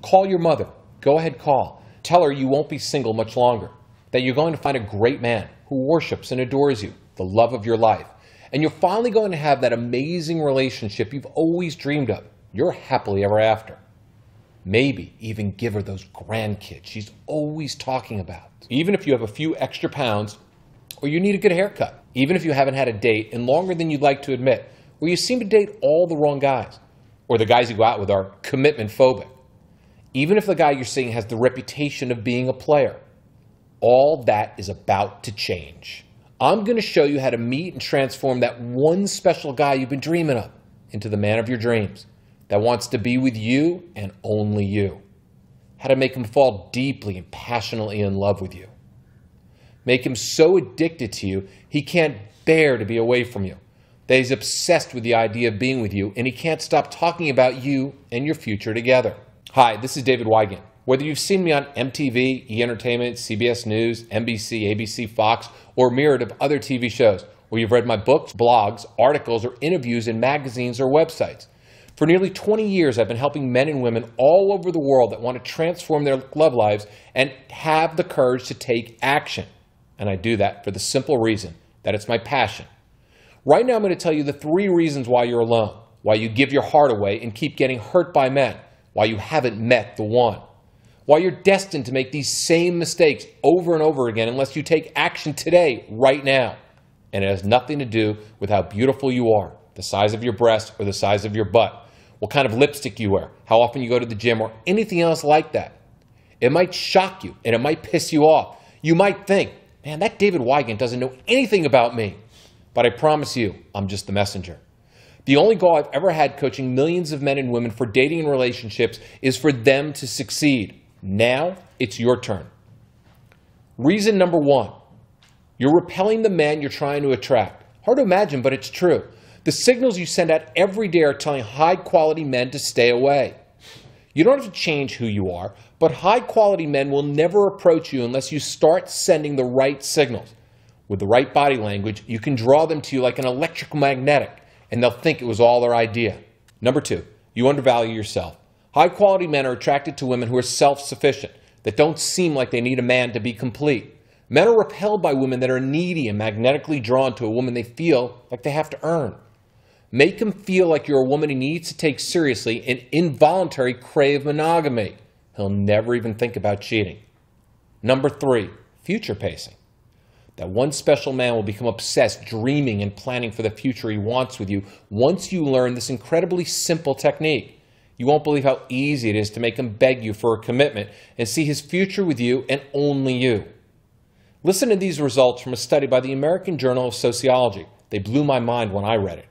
Call your mother. Go ahead, call. Tell her you won't be single much longer, that you're going to find a great man who worships and adores you, the love of your life, and you're finally going to have that amazing relationship you've always dreamed of. You're happily ever after. Maybe even give her those grandkids she's always talking about. Even if you have a few extra pounds or you need a good haircut. Even if you haven't had a date in longer than you'd like to admit, or you seem to date all the wrong guys, or the guys you go out with are commitment phobic. Even if the guy you're seeing has the reputation of being a player. All that is about to change. I'm going to show you how to meet and transform that one special guy you've been dreaming of into the man of your dreams that wants to be with you and only you. How to make him fall deeply and passionately in love with you. Make him so addicted to you he can't bear to be away from you. That he's obsessed with the idea of being with you and he can't stop talking about you and your future together. Hi, this is David Wygant. Whether you've seen me on MTV, E! Entertainment, CBS News, NBC, ABC, Fox, or a myriad of other TV shows, or you've read my books, blogs, articles, or interviews in magazines or websites. For nearly 20 years, I've been helping men and women all over the world that want to transform their love lives and have the courage to take action. And I do that for the simple reason that it's my passion. Right now, I'm going to tell you the 3 reasons why you're alone, why you give your heart away and keep getting hurt by men, why you haven't met the one, why you're destined to make these same mistakes over and over again unless you take action today, right now. And it has nothing to do with how beautiful you are, the size of your breast or the size of your butt, what kind of lipstick you wear, how often you go to the gym, or anything else like that. It might shock you and it might piss you off. You might think, man, that David Wygant doesn't know anything about me. But I promise you, I'm just the messenger. The only goal I've ever had coaching millions of men and women for dating and relationships is for them to succeed. Now, it's your turn. Reason number 1, you're repelling the man you're trying to attract. Hard to imagine, but it's true. The signals you send out every day are telling high-quality men to stay away. You don't have to change who you are, but high-quality men will never approach you unless you start sending the right signals. With the right body language, you can draw them to you like an electromagnetic, and they'll think it was all their idea. Number 2, you undervalue yourself. High-quality men are attracted to women who are self-sufficient, that don't seem like they need a man to be complete. Men are repelled by women that are needy and magnetically drawn to a woman they feel like they have to earn. Make him feel like you're a woman he needs to take seriously and involuntary crave monogamy. He'll never even think about cheating. Number 3, future pacing. That one special man will become obsessed, dreaming and planning for the future he wants with you once you learn this incredibly simple technique. You won't believe how easy it is to make him beg you for a commitment and see his future with you and only you. Listen to these results from a study by the American Journal of Sociology. They blew my mind when I read it.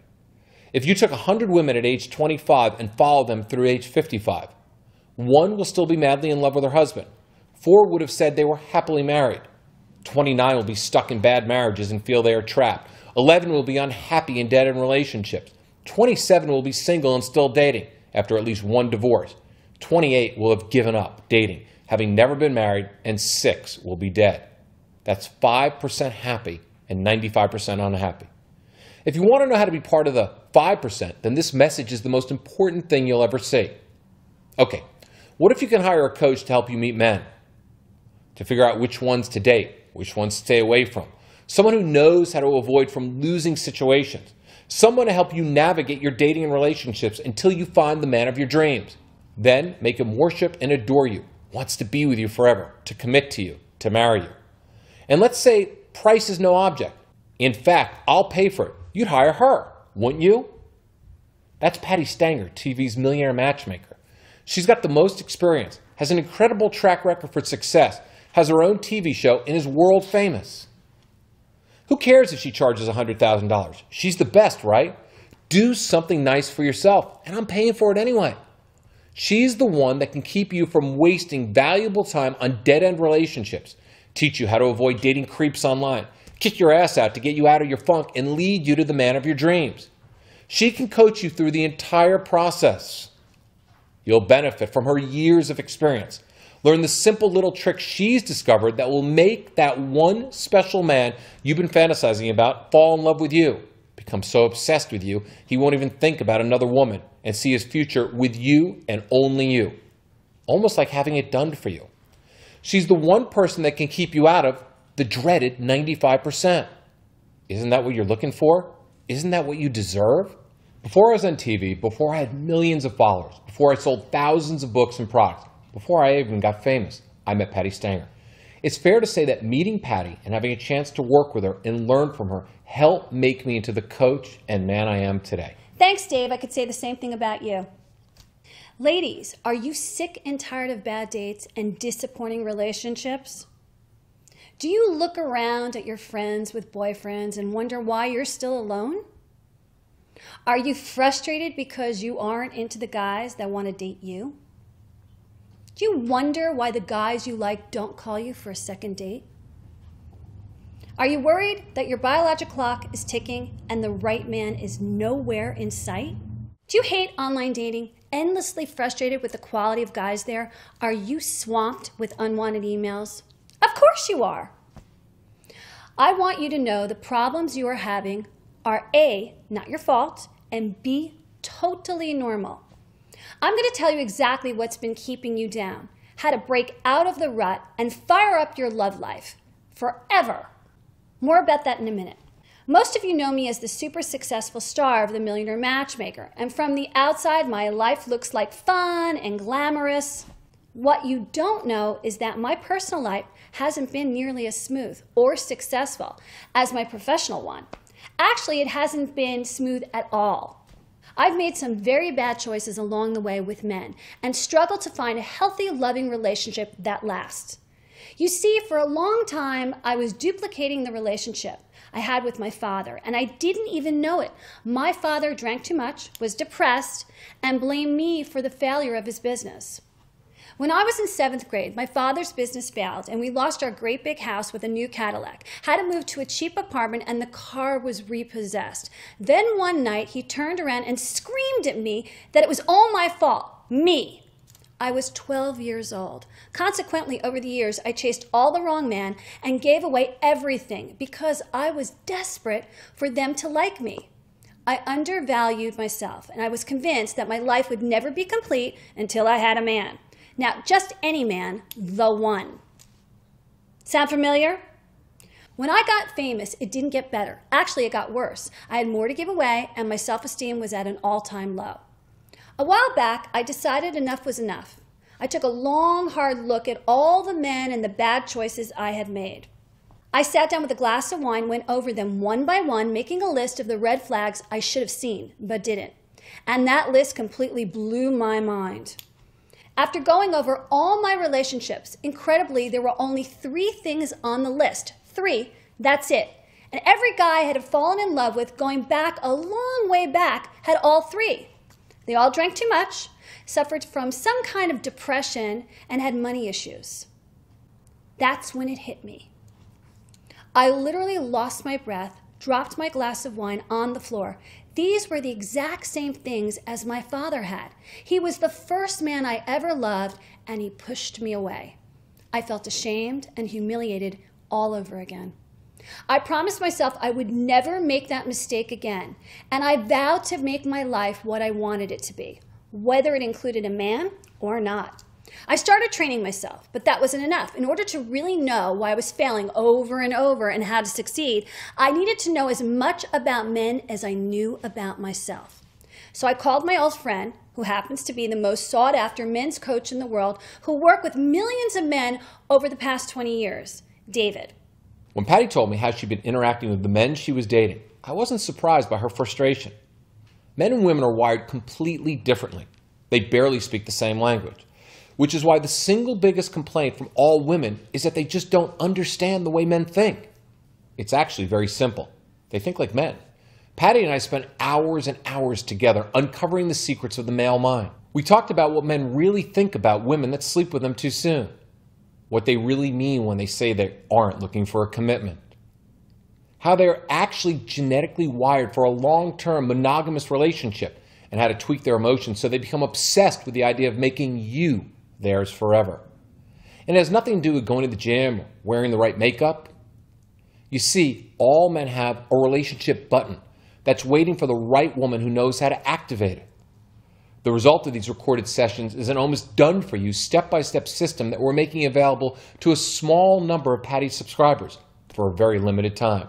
If you took 100 women at age 25 and followed them through age 55, 1 will still be madly in love with her husband. 4 would have said they were happily married. 29 will be stuck in bad marriages and feel they are trapped. 11 will be unhappy and dead in relationships. 27 will be single and still dating after at least 1 divorce. 28 will have given up dating, having never been married, and 6 will be dead. That's 5% happy and 95% unhappy. If you want to know how to be part of the 5%, then this message is the most important thing you'll ever see. Okay, what if you can hire a coach to help you meet men? To figure out which ones to date, which ones to stay away from. Someone who knows how to avoid from losing situations. Someone to help you navigate your dating and relationships until you find the man of your dreams. Then make him worship and adore you, wants to be with you forever, to commit to you, to marry you. And let's say price is no object. In fact, I'll pay for it. You'd hire her, wouldn't you? That's Patty Stanger, TV's millionaire matchmaker. She's got the most experience, has an incredible track record for success, has her own TV show, and is world famous. Who cares if she charges $100,000? She's the best, right? Do something nice for yourself, and I'm paying for it anyway. She's the one that can keep you from wasting valuable time on dead-end relationships, teach you how to avoid dating creeps online, kick your ass out to get you out of your funk, and lead you to the man of your dreams. She can coach you through the entire process. You'll benefit from her years of experience. Learn the simple little tricks she's discovered that will make that one special man you've been fantasizing about fall in love with you, become so obsessed with you he won't even think about another woman and see his future with you and only you. almost like having it done for you. She's the one person that can keep you out of the dreaded 95%. Isn't that what you're looking for? Isn't that what you deserve? Before I was on TV, before I had millions of followers, before I sold thousands of books and products, before I even got famous, I met Patty Stanger. It's fair to say that meeting Patty and having a chance to work with her and learn from her helped make me into the coach and man I am today. Thanks, Dave. I could say the same thing about you. Ladies, are you sick and tired of bad dates and disappointing relationships? Do you look around at your friends with boyfriends and wonder why you're still alone? Are you frustrated because you aren't into the guys that want to date you? Do you wonder why the guys you like don't call you for a second date? Are you worried that your biological clock is ticking and the right man is nowhere in sight? Do you hate online dating? Endlessly frustrated with the quality of guys there? Are you swamped with unwanted emails? Of course you are. I want you to know the problems you are having are A, not your fault, and B, totally normal. I'm going to tell you exactly what's been keeping you down, how to break out of the rut and fire up your love life forever. More about that in a minute. Most of you know me as the super successful star of The Millionaire Matchmaker, and from the outside, my life looks like fun and glamorous. What you don't know is that my personal life hasn't been nearly as smooth or successful as my professional one. Actually, it hasn't been smooth at all. I've made some very bad choices along the way with men and struggled to find a healthy, loving relationship that lasts. You see, for a long time, I was duplicating the relationship I had with my father, and I didn't even know it. My father drank too much, was depressed, and blamed me for the failure of his business. When I was in 7th grade, my father's business failed, and we lost our great big house with a new Cadillac, had to move to a cheap apartment, and the car was repossessed. Then one night, he turned around and screamed at me that it was all my fault, me. I was 12 years old. Consequently, over the years, I chased all the wrong men and gave away everything because I was desperate for them to like me. I undervalued myself, and I was convinced that my life would never be complete until I had a man. Now, just any man, the one. Sound familiar? When I got famous, it didn't get better. Actually, it got worse. I had more to give away, and my self-esteem was at an all-time low. A while back, I decided enough was enough. I took a long, hard look at all the men and the bad choices I had made. I sat down with a glass of wine, went over them one by one, making a list of the red flags I should have seen, but didn't. And that list completely blew my mind. After going over all my relationships, incredibly, there were only 3 things on the list. 3, that's it. And every guy I had fallen in love with going back a long way back had all 3. They all drank too much, suffered from some kind of depression, and had money issues. That's when it hit me. I literally lost my breath, dropped my glass of wine on the floor. These were the exact same things as my father had. He was the first man I ever loved, and he pushed me away. I felt ashamed and humiliated all over again. I promised myself I would never make that mistake again, and I vowed to make my life what I wanted it to be, whether it included a man or not. I started training myself, but that wasn't enough. In order to really know why I was failing over and over and how to succeed, I needed to know as much about men as I knew about myself. So I called my old friend, who happens to be the most sought-after men's coach in the world, who worked with millions of men over the past 20 years, David. When Patty told me how she'd been interacting with the men she was dating, I wasn't surprised by her frustration. Men and women are wired completely differently. They barely speak the same language, which is why the single biggest complaint from all women is that they just don't understand the way men think. It's actually very simple. They think like men. Patty and I spent hours and hours together uncovering the secrets of the male mind. We talked about what men really think about women that sleep with them too soon, what they really mean when they say they aren't looking for a commitment, how they're actually genetically wired for a long-term monogamous relationship, and how to tweak their emotions so they become obsessed with the idea of making you theirs forever. And it has nothing to do with going to the gym or wearing the right makeup. You see, all men have a relationship button that's waiting for the right woman who knows how to activate it. The result of these recorded sessions is an almost done-for-you, step-by-step system that we're making available to a small number of Patty subscribers for a very limited time.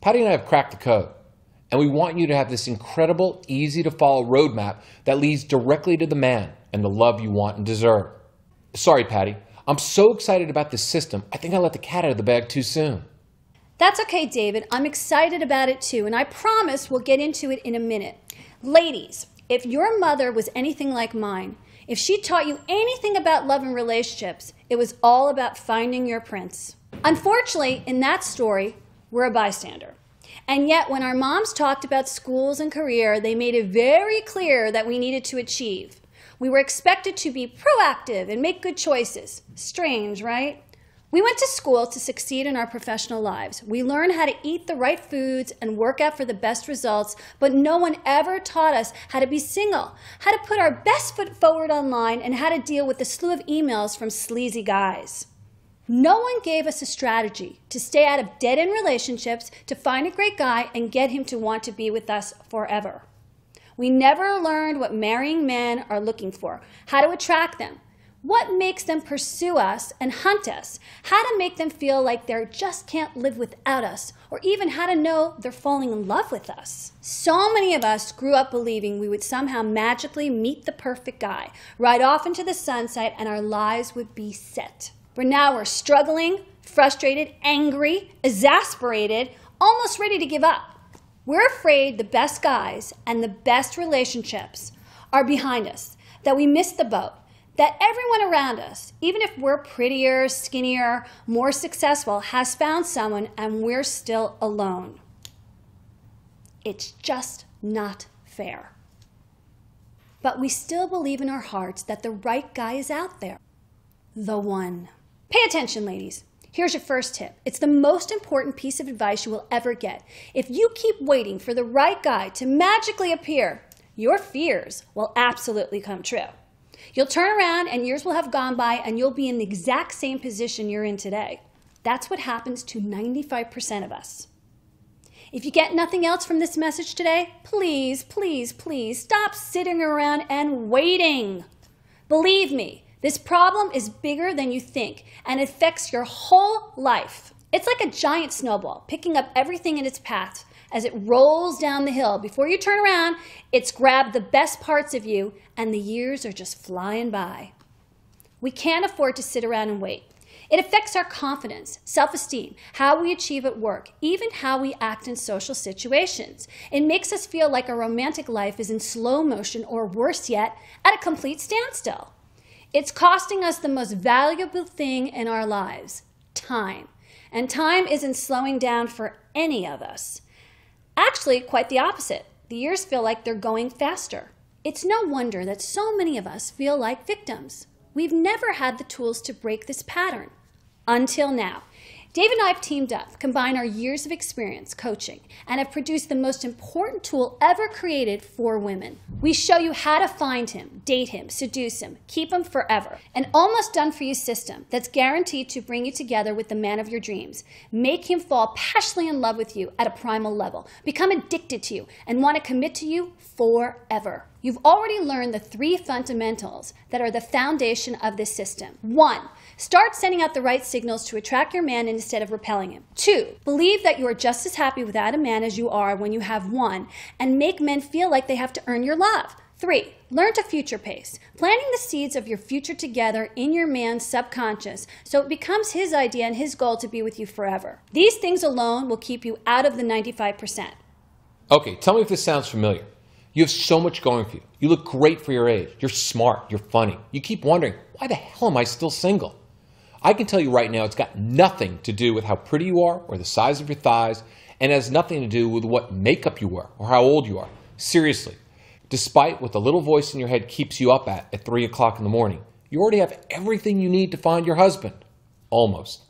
Patty and I have cracked the code, and we want you to have this incredible, easy-to-follow roadmap that leads directly to the man and the love you want and deserve. Sorry, Patty. I'm so excited about this system, I think I let the cat out of the bag too soon. That's okay, David. I'm excited about it too, and I promise we'll get into it in a minute. Ladies, if your mother was anything like mine, if she taught you anything about love and relationships, it was all about finding your prince. Unfortunately, in that story, we're a bystander. And yet, when our moms talked about schools and career, they made it very clear that we needed to achieve. We were expected to be proactive and make good choices. Strange, right? We went to school to succeed in our professional lives. We learned how to eat the right foods and work out for the best results, but no one ever taught us how to be single, how to put our best foot forward online, and how to deal with the slew of emails from sleazy guys. No one gave us a strategy to stay out of dead-end relationships, to find a great guy and get him to want to be with us forever. We never learned what marrying men are looking for, how to attract them, what makes them pursue us and hunt us, how to make them feel like they just can't live without us, or even how to know they're falling in love with us. So many of us grew up believing we would somehow magically meet the perfect guy, ride off into the sunset, and our lives would be set. But now we're struggling, frustrated, angry, exasperated, almost ready to give up. We're afraid the best guys and the best relationships are behind us, that we missed the boat, that everyone around us, even if we're prettier, skinnier, more successful, has found someone and we're still alone. It's just not fair. But we still believe in our hearts that the right guy is out there. The one. Pay attention, ladies. Here's your first tip. It's the most important piece of advice you will ever get. If you keep waiting for the right guy to magically appear, your fears will absolutely come true. You'll turn around and years will have gone by and you'll be in the exact same position you're in today. That's what happens to 95% of us. If you get nothing else from this message today, please, please, please stop sitting around and waiting. Believe me, this problem is bigger than you think and it affects your whole life. It's like a giant snowball picking up everything in its path as it rolls down the hill. Before you turn around, it's grabbed the best parts of you and the years are just flying by. We can't afford to sit around and wait. It affects our confidence, self-esteem, how we achieve at work, even how we act in social situations. It makes us feel like our romantic life is in slow motion or worse yet, at a complete standstill. It's costing us the most valuable thing in our lives, time. And time isn't slowing down for any of us. Actually, quite the opposite. The years feel like they're going faster. It's no wonder that so many of us feel like victims. We've never had the tools to break this pattern. Until now. David and I have teamed up, combined our years of experience coaching, and have produced the most important tool ever created for women. We show you how to find him, date him, seduce him, keep him forever. An almost done-for-you system that's guaranteed to bring you together with the man of your dreams, make him fall passionately in love with you at a primal level, become addicted to you, and want to commit to you forever. You've already learned the 3 fundamentals that are the foundation of this system. 1, start sending out the right signals to attract your man instead of repelling him. 2, believe that you are just as happy without a man as you are when you have one, and make men feel like they have to earn your love. 3, learn to future pace, planting the seeds of your future together in your man's subconscious so it becomes his idea and his goal to be with you forever. These things alone will keep you out of the 95%. Okay, tell me if this sounds familiar. You have so much going for you. You look great for your age. You're smart. You're funny. You keep wondering, why the hell am I still single? I can tell you right now, it's got nothing to do with how pretty you are or the size of your thighs, and it has nothing to do with what makeup you wear or how old you are. Seriously, despite what the little voice in your head keeps you up at 3 o'clock in the morning, you already have everything you need to find your husband. Almost.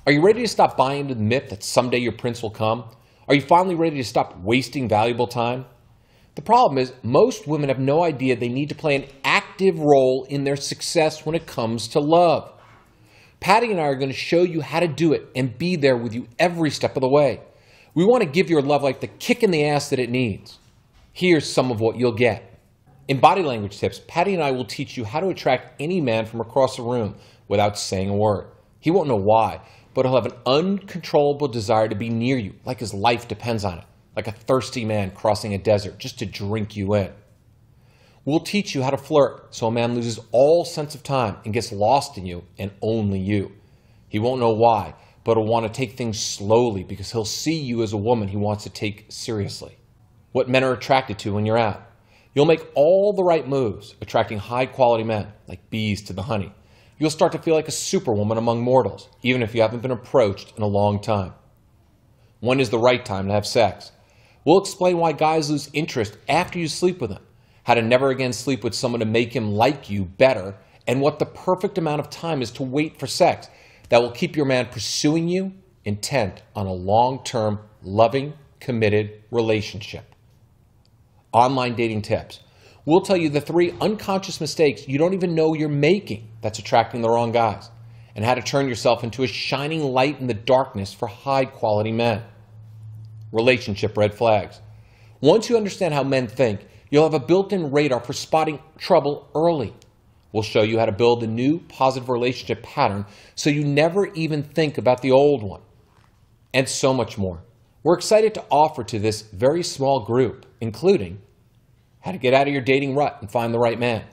Are you ready to stop buying into the myth that someday your prince will come? Are you finally ready to stop wasting valuable time? The problem is most women have no idea they need to play an active role in their success when it comes to love. Patty and I are going to show you how to do it and be there with you every step of the way. We want to give your love life the kick in the ass that it needs. Here's some of what you'll get. In Body Language Tips, Patty and I will teach you how to attract any man from across the room without saying a word. He won't know why, but he'll have an uncontrollable desire to be near you, like his life depends on it, like a thirsty man crossing a desert just to drink you in. We'll teach you how to flirt so a man loses all sense of time and gets lost in you and only you. He won't know why, but he'll want to take things slowly because he'll see you as a woman he wants to take seriously. What men are attracted to when you're out. You'll make all the right moves, attracting high-quality men, like bees to the honey. You'll start to feel like a superwoman among mortals, even if you haven't been approached in a long time. When is the right time to have sex? We'll explain why guys lose interest after you sleep with them, how to never again sleep with someone to make him like you better, and what the perfect amount of time is to wait for sex that will keep your man pursuing you, intent on a long-term, loving, committed relationship. Online dating tips. We'll tell you the 3 unconscious mistakes you don't even know you're making that's attracting the wrong guys, and how to turn yourself into a shining light in the darkness for high-quality men. Relationship red flags. Once you understand how men think, you'll have a built-in radar for spotting trouble early. We'll show you how to build a new positive relationship pattern so you never even think about the old one. And so much more. We're excited to offer to this very small group, including how to get out of your dating rut and find the right man.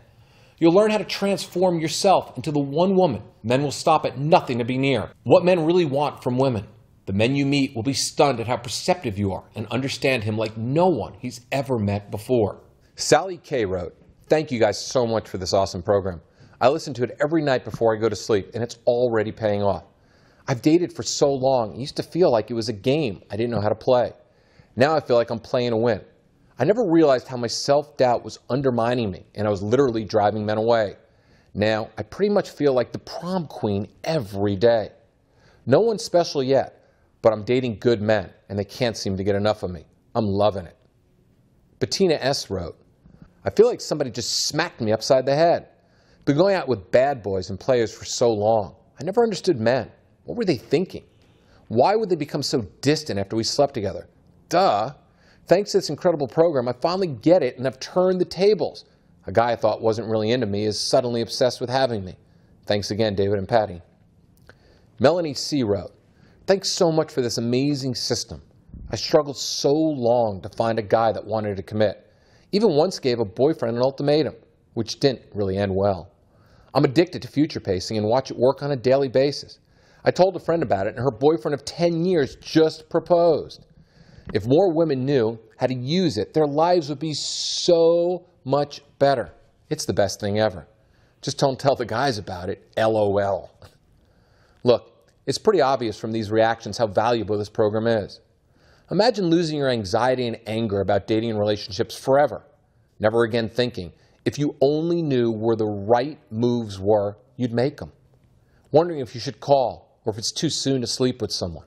You'll learn how to transform yourself into the one woman men will stop at nothing to be near. What men really want from women. The men you meet will be stunned at how perceptive you are and understand him like no one he's ever met before. Sally K. wrote, "Thank you guys so much for this awesome program. I listen to it every night before I go to sleep, and it's already paying off. I've dated for so long, it used to feel like it was a game I didn't know how to play. Now I feel like I'm playing to win. I never realized how my self-doubt was undermining me, and I was literally driving men away. Now, I pretty much feel like the prom queen every day. No one's special yet, but I'm dating good men, and they can't seem to get enough of me. I'm loving it." Bettina S. wrote, "I feel like somebody just smacked me upside the head. Been going out with bad boys and players for so long. I never understood men. What were they thinking? Why would they become so distant after we slept together? Duh. Thanks to this incredible program, I finally get it and have turned the tables. A guy I thought wasn't really into me is suddenly obsessed with having me. Thanks again, David and Patty." Melanie C. wrote, "Thanks so much for this amazing system. I struggled so long to find a guy that wanted to commit. Even once gave a boyfriend an ultimatum, which didn't really end well. I'm addicted to future pacing and watch it work on a daily basis. I told a friend about it, and her boyfriend of 10 years just proposed. If more women knew how to use it, their lives would be so much better. It's the best thing ever. Just don't tell the guys about it, LOL. Look, it's pretty obvious from these reactions how valuable this program is. Imagine losing your anxiety and anger about dating and relationships forever, never again thinking, if you only knew where the right moves were, you'd make them. Wondering if you should call or if it's too soon to sleep with someone.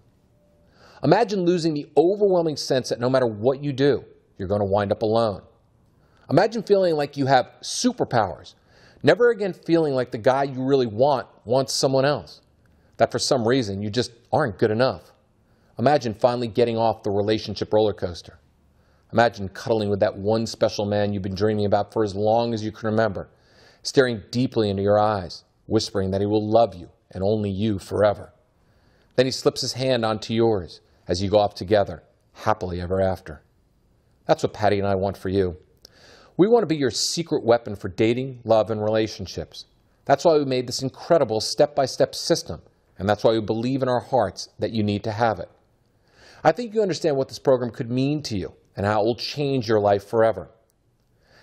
Imagine losing the overwhelming sense that no matter what you do, you're going to wind up alone. Imagine feeling like you have superpowers, never again feeling like the guy you really want wants someone else, that for some reason you just aren't good enough. Imagine finally getting off the relationship roller coaster. Imagine cuddling with that one special man you've been dreaming about for as long as you can remember, staring deeply into your eyes, whispering that he will love you and only you forever. Then he slips his hand onto yours as you go off together, happily ever after. That's what Patty and I want for you. We want to be your secret weapon for dating, love, and relationships. That's why we made this incredible step-by-step system, and that's why we believe in our hearts that you need to have it. I think you understand what this program could mean to you and how it will change your life forever.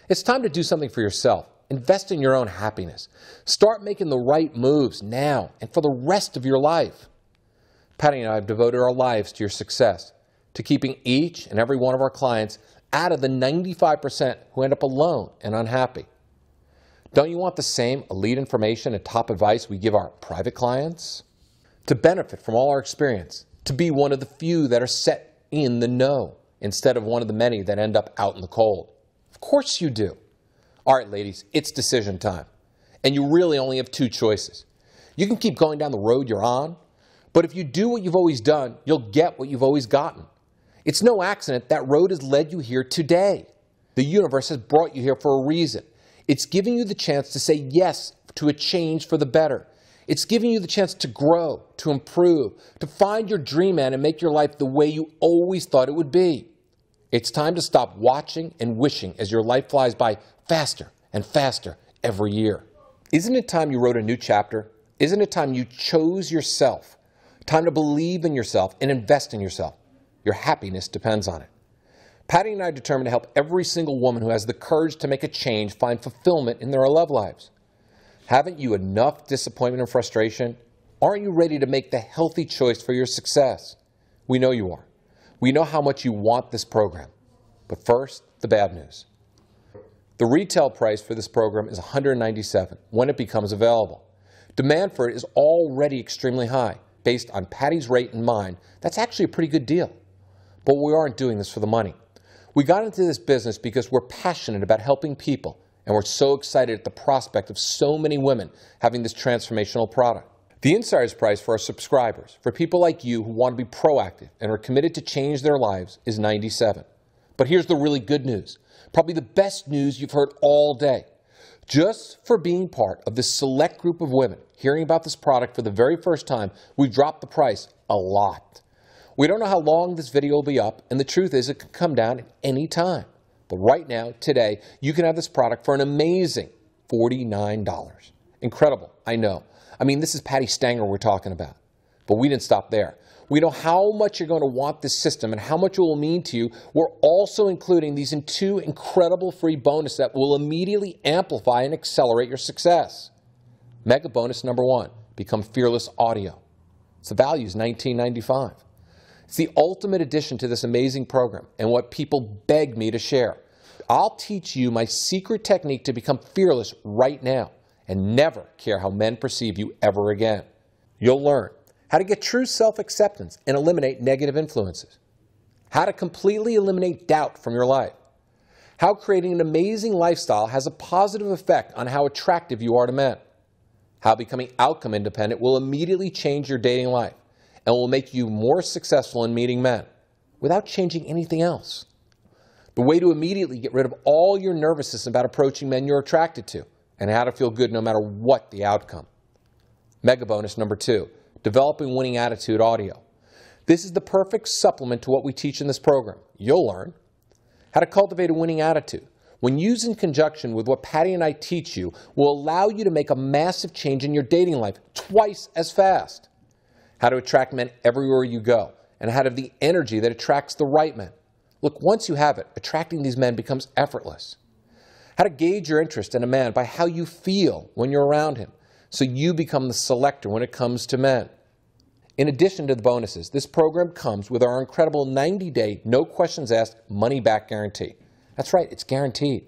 It's time to do something for yourself. Invest in your own happiness. Start making the right moves now and for the rest of your life. Patty and I have devoted our lives to your success, to keeping each and every one of our clients out of the 95% who end up alone and unhappy. Don't you want the same elite information and top advice we give our private clients? To benefit from all our experience, to be one of the few that are set in the know instead of one of the many that end up out in the cold. Of course you do. All right, ladies, it's decision time. And you really only have 2 choices. You can keep going down the road you're on, but if you do what you've always done, you'll get what you've always gotten. It's no accident that road has led you here today. The universe has brought you here for a reason. It's giving you the chance to say yes to a change for the better. It's giving you the chance to grow, to improve, to find your dream man and make your life the way you always thought it would be. It's time to stop watching and wishing as your life flies by faster and faster every year. Isn't it time you wrote a new chapter? Isn't it time you chose yourself? Time to believe in yourself and invest in yourself. Your happiness depends on it. Patty and I are determined to help every single woman who has the courage to make a change find fulfillment in their love lives. Haven't you enough disappointment and frustration? Aren't you ready to make the healthy choice for your success? We know you are. We know how much you want this program. But first, the bad news. The retail price for this program is $197 when it becomes available. Demand for it is already extremely high. Based on Patty's rate and mine, that's actually a pretty good deal. But we aren't doing this for the money. We got into this business because we're passionate about helping people, and we're so excited at the prospect of so many women having this transformational product. The insider's price for our subscribers, for people like you who want to be proactive and are committed to change their lives, is $97. But here's the really good news, probably the best news you've heard all day. Just for being part of this select group of women hearing about this product for the very first time, we've dropped the price a lot. We don't know how long this video will be up, and the truth is it could come down at any time. But right now, today, you can have this product for an amazing $49. Incredible, I know. I mean, this is Patty Stanger we're talking about. But we didn't stop there. We know how much you're going to want this system and how much it will mean to you. We're also including these in 2 incredible free bonuses that will immediately amplify and accelerate your success. Mega bonus number 1, become Fearless Audio. So the value is $19.95. It's the ultimate addition to this amazing program and what people beg me to share. I'll teach you my secret technique to become fearless right now and never care how men perceive you ever again. You'll learn how to get true self-acceptance and eliminate negative influences, how to completely eliminate doubt from your life, how creating an amazing lifestyle has a positive effect on how attractive you are to men, how becoming outcome independent will immediately change your dating life and will make you more successful in meeting men without changing anything else. The way to immediately get rid of all your nervousness about approaching men you're attracted to and how to feel good no matter what the outcome. Mega bonus number 2, developing winning attitude audio. This is the perfect supplement to what we teach in this program. You'll learn how to cultivate a winning attitude. When used in conjunction with what Patty and I teach you, will allow you to make a massive change in your dating life twice as fast. How to attract men everywhere you go, and how to have the energy that attracts the right men. Look, once you have it, attracting these men becomes effortless. How to gauge your interest in a man by how you feel when you're around him, so you become the selector when it comes to men. In addition to the bonuses, this program comes with our incredible 90-day, no questions asked, money-back guarantee. That's right, it's guaranteed.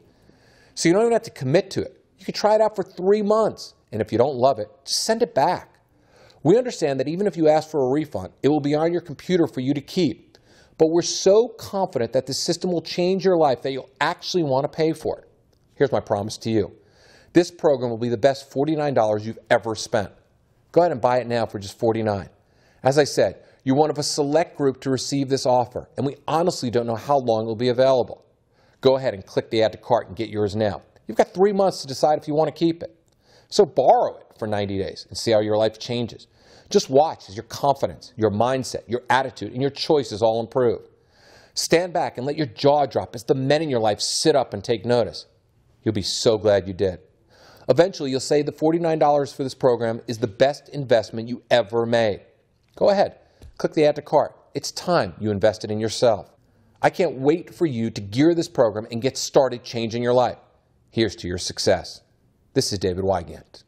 So you don't even have to commit to it. You can try it out for 3 months, and if you don't love it, just send it back. We understand that even if you ask for a refund, it will be on your computer for you to keep. But we're so confident that this system will change your life that you'll actually want to pay for it. Here's my promise to you. This program will be the best $49 you've ever spent. Go ahead and buy it now for just $49. As I said, you're one of a select group to receive this offer, and we honestly don't know how long it will be available. Go ahead and click the add to cart and get yours now. You've got 3 months to decide if you want to keep it. So borrow it for 90 days and see how your life changes. Just watch as your confidence, your mindset, your attitude, and your choices all improve. Stand back and let your jaw drop as the men in your life sit up and take notice. You'll be so glad you did. Eventually, you'll say the $49 for this program is the best investment you ever made. Go ahead, click the add to cart. It's time you invested in yourself. I can't wait for you to gear this program and get started changing your life. Here's to your success. This is David Wygant.